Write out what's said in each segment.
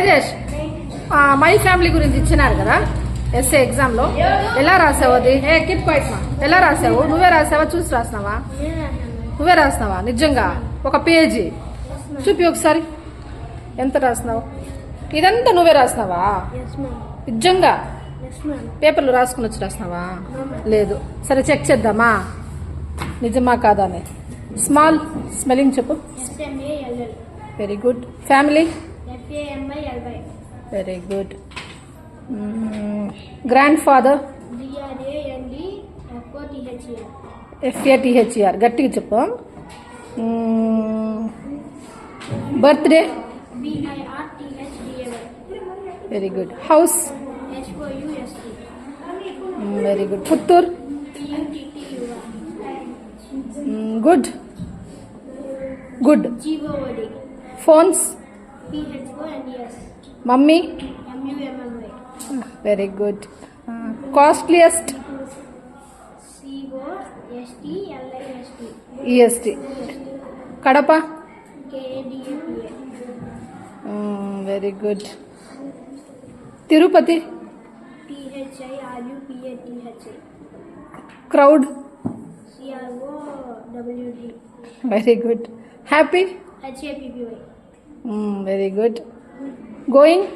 Tejesh my family గురించి ఇచ్చినారు కదా ఎస్ఏ ఎగ్జామ్లో, ఎలా రాసావు అది? కీప్ క్వైట్ మా. ఎలా రాసావు? నువ్వే రాసావా, చూసి రాసినావా? నువ్వే రాసినావా నిజంగా? ఒక పేజీ చూపి ఒకసారి, ఎంత రాసినావు? ఇదంతా నువ్వే రాసినావా నిజంగా? పేపర్లు రాసుకుని వచ్చి రాసినావా? లేదు. సరే చెక్ చేద్దామా నిజమా కాదా అని. స్మాల్ స్పెల్లింగ్ చెప్పు. Very good. Family? Very good. Grand father? FATHER. గట్టిగా చెప్పు. Birthday? Very good. House? Very good. Puttur? Good good. Phones? Mummy? Very good. Costliest? EST. Kadapa? Very good. Tirupati? Crowd? Very good. Happy? Very good. Going?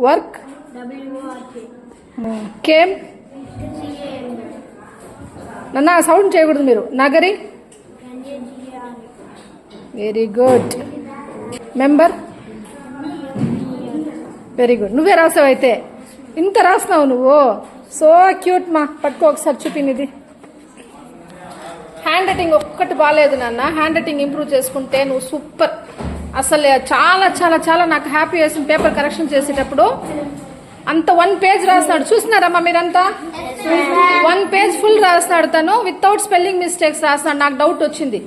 Work? Came? నన్న sound చేయకూడదు మీరు. Nagari? Very good. Member? Very good. నువ్వే రాసావు అయితే, ఇంత రాసినావు నువ్వు. So cute మా. పట్టుకో ఒకసారి చూపినిది. హ్యాండ్ రైటింగ్ ఒక్కటి బాగాలేదు నాన్న. హ్యాండ్ రైటింగ్ ఇంప్రూవ్ చేసుకుంటే నువ్వు సూపర్. అసలు చాలా చాలా చాలా నాకు హ్యాపీ వేసింది పేపర్ కరెక్షన్ చేసేటప్పుడు. అంత 1 పేజ్ రాస్తున్నాడు, చూస్తున్నారమ్మా మీరంతా? 1 పేజ్ ఫుల్ రాస్తున్నాడు తను, వితౌట్ స్పెల్లింగ్ మిస్టేక్స్ రాస్తున్నాడు. నాకు డౌట్ వచ్చింది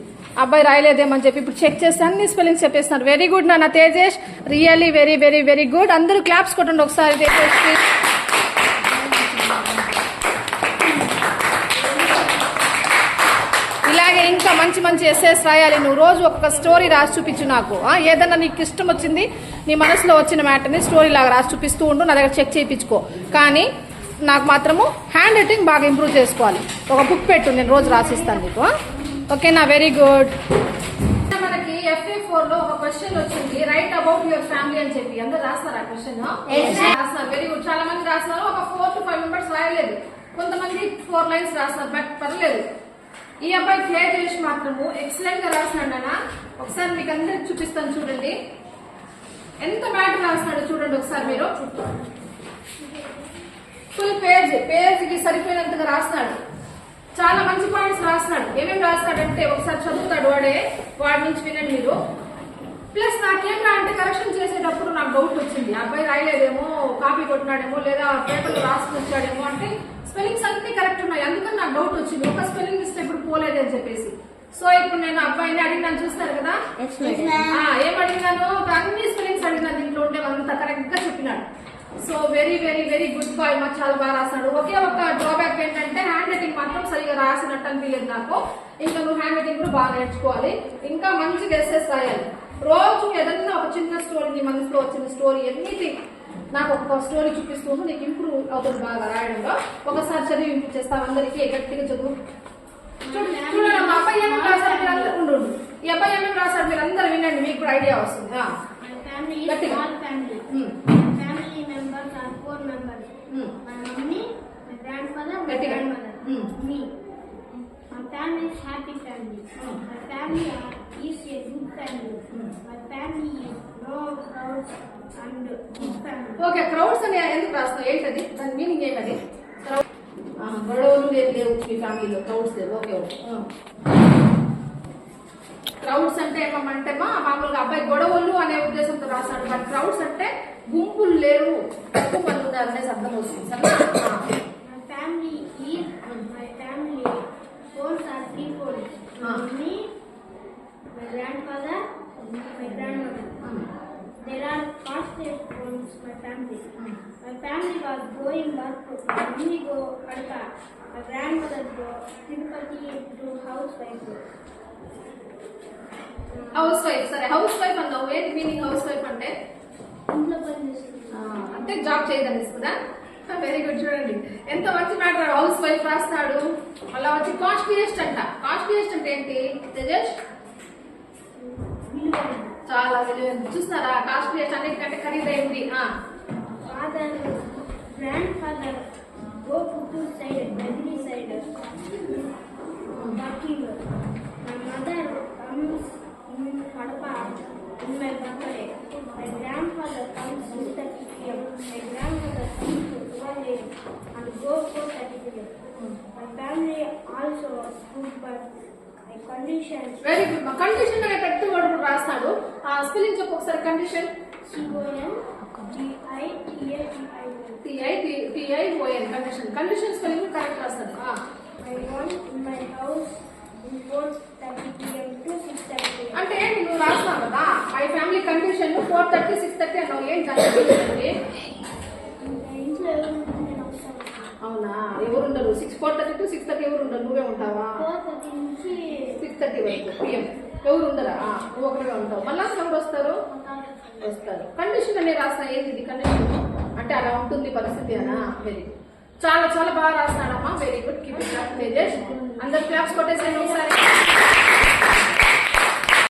అబ్బాయి రాయలేదేమని చెప్పి. ఇప్పుడు చెక్ చేస్తే అన్ని స్పెల్లింగ్స్ చెప్పేస్తున్నారు. వెరీ గుడ్ నాన్న Tejesh, really very very very good. అందరూ క్లాప్స్ కొట్టండి ఒకసారి తేజేష్కి. ఇలాగే ఇంకా మంచి మంచి ఎస్సేస్ రాయాలి. నువ్వు రోజు ఒక్కొక్క స్టోరీ రాసి చూపించు నాకు. ఏదన్నా నీకు ఇష్టం వచ్చింది, నీ మనసులో వచ్చిన మ్యాటర్ని స్టోరీ లాగా రాసి చూపిస్తూ ఉండు. నా దగ్గర చెక్ చేయించుకో. కానీ నాకు మాత్రము హ్యాండ్ రైటింగ్ బాగా ఇంప్రూవ్ చేసుకోవాలి. ఒక బుక్ పెట్టు, నేను రోజు రాసిస్తాను నీకు. ఓకేనా? Very good. మనకి FA4లో ఒక క్వశ్చన్ వచ్చింది, రైట్ అబౌట్ యువర్ ఫ్యామిలీ అని చెప్పి. అందరు రాస్తున్నారు ఆ క్వశ్చన్? రాస్తున్నారు. Very good. చాలా మంది రాస్తున్నారు. ఒక 4 to 5 మెంబర్స్ రాయలేదు. కొంతమంది 4 లైన్స్ రాస్తున్నారు. బట్ పర్లేదు. ఈ అబ్బాయి ప్లే చేసి మాత్రము ఎక్సలెంట్ గా రాస్తున్నాడు నాన్న. ఒకసారి మీకు అందరికి చూపిస్తాను చూడండి, ఎంత మ్యాటర్ రాస్తున్నాడు చూడండి ఒకసారి మీరు. ఫుల్ పేజ్కి సరిపోయినంతగా రాస్తున్నాడు. చాలా మంచి పాయింట్స్ రాస్తున్నాడు. ఏమేమి రాస్తాడంటే ఒకసారి చదువుతాడు వాడి నుంచి వినండి మీరు. ప్లస్ నాకేం రా అంటే కరెక్షన్ చేసేటప్పుడు నాకు డౌట్ వచ్చింది, అబ్బాయి రాయలేదేమో, కాపీ కొట్టినాడేమో, లేదా పేపర్లో రాసుకుని వచ్చాడేమో. అంటే స్పెల్లింగ్స్ అన్ని కరెక్ట్ ఉన్నాయి, అందుకని నాకు డౌట్ వచ్చింది. ఒక స్పెల్లింగ్ మిస్టేక్ ఇప్పుడు పోలేదని చెప్పేసి. సో ఇప్పుడు నేను అబ్బాయిని అడిగినాను, చూస్తారు కదా ఏం అడిగినాను, అన్ని స్పెల్లింగ్స్ అడిగినాను, దీంట్లో ఉండే అంత కరెక్ట్ గా చెప్పినాడు. So very very very good boy. మాకు చాలా బాగా రాస్తాడు. ఒకే ఒక డ్రాబ్యాక్ ఏంటంటే హ్యాండ్ రైటింగ్ మాత్రం సరిగా రాసినట్టు అనిపించలేదు నాకు. ఇంకా నువ్వు హ్యాండ్ రైటింగ్ కూడా బాగా నేర్చుకోవాలి, ఇంకా మంచిగా ఎస్సెస్ రాయాలి. రోజు ఏదన్నా ఒక చిన్న స్టోరీ, నీ మనసులో వచ్చిన స్టోరీ, ఎనీథింగ్ నాకు ఒక స్టోరీ చూపిస్తూ నీకు ఇంప్రూవ్ అవుతుంది బాగా రాయడంలో. ఒకసారి చదివి ఇంప్రూవ్ చేస్తాం అందరికీ. గట్టిగా చదువు. చూడండి మా అబ్బాయి ఏమేమి రాశాడు మీరు అందరూ ఉండు. ఈ అబ్బాయి ఏమేమి రాశాడు మీరు అందరూ వినండి, మీకు కూడా ఐడియా వస్తుంది. గట్టిగా. My family is happy family. My family is a good family. My family is no crowds and good family. Okay, crowds అని ఎందుకు రాస్తావు? ఏంటది? దాని మీనింగ్ ఏంటది? గొడవలు లేవు మీ ఫ్యామిలీలో, క్రౌడ్స్ లేవు. Okay okay. క్రౌడ్స్ అంటే ఏమంటే మామూలుగా అబ్బాయి గొడవలు అనే ఉద్దేశంతో రాస్తాడు. బట్ క్రౌడ్స్ అంటే గుంపులు లేరు, తక్కువ మంది ఉన్నారు అనేసి అర్థం వస్తుంది. సరేనా? My family is my family. Folds are 3 folds. Me, my grandfather, my grandmother. There are constant folds. My family. My family was going work. Mommy go Kadapa. My grandmother go Tirupati to housewife. House wife. సరే house wife అన్నావు, ఏంటి meaning house wife అంటే? Job చేయదనిస్తుందా? Very good. చూడండి ఎంత మంచి matter. House wife రాస్తాడు. అలా వచ్చి కాస్ట్లీయెస్ట్ అంట. కాస్ట్లీయెస్ట్ అంటే ఏంటి తేజస్? చాలా విలువైంది. చూస్తున్నారా? కాస్ట్లీయెస్ట్ అన్నిటికంటే ఖరీదైంది. Father grand father go Puttur side బెదిరి side working. My mother comes in Kadapa in my birthday. My grand father comes 6:30 PM. My grand mother comes 12 AM and go 4:30 PM. My family also good but my conditions. Very good. మా condition అనే పెద్ద word కూడా రాస్తాడు. Spelling చెప్పు ఒకసారి. Condition CONGITATION. Condition. Condition spelling correct రాస్తాడు. I want in my house in 4:30 PM to 6:30 PM. అంటే నువ్వు రాస్తావు కదా మై ఫ్యామిలీ కండిషన్ 4:30 6:30 అన్నావు. ఏం చదివింది? ఇంట్లో ఎవరు ఉంటారు? నేను వస్తాను. అవునా? ఎవరు ఉండరు? 4:30 to 6:30 ఎవరు ఉండరు? నువ్వే ఉంటావా? 4:30 నుంచి 6:30 వరకు PM ఎవరు ఉండరా? నువ్వు ఒకటిగా ఉంటావు. మళ్ళా ఎవరు వస్తారు? వస్తారు. కండిషన్ అనే రాస్తా. ఏంది ఇది కండిషన్ అంటే? అలా ఉంటుంది పరిస్థితి అనా? Very good. చాలా చాలా బాగా రాస్తాడమ్మా. Very good. Keep it up Tejas. అందరు క్లాప్స్ కొట్టేసాను ఒకసారి.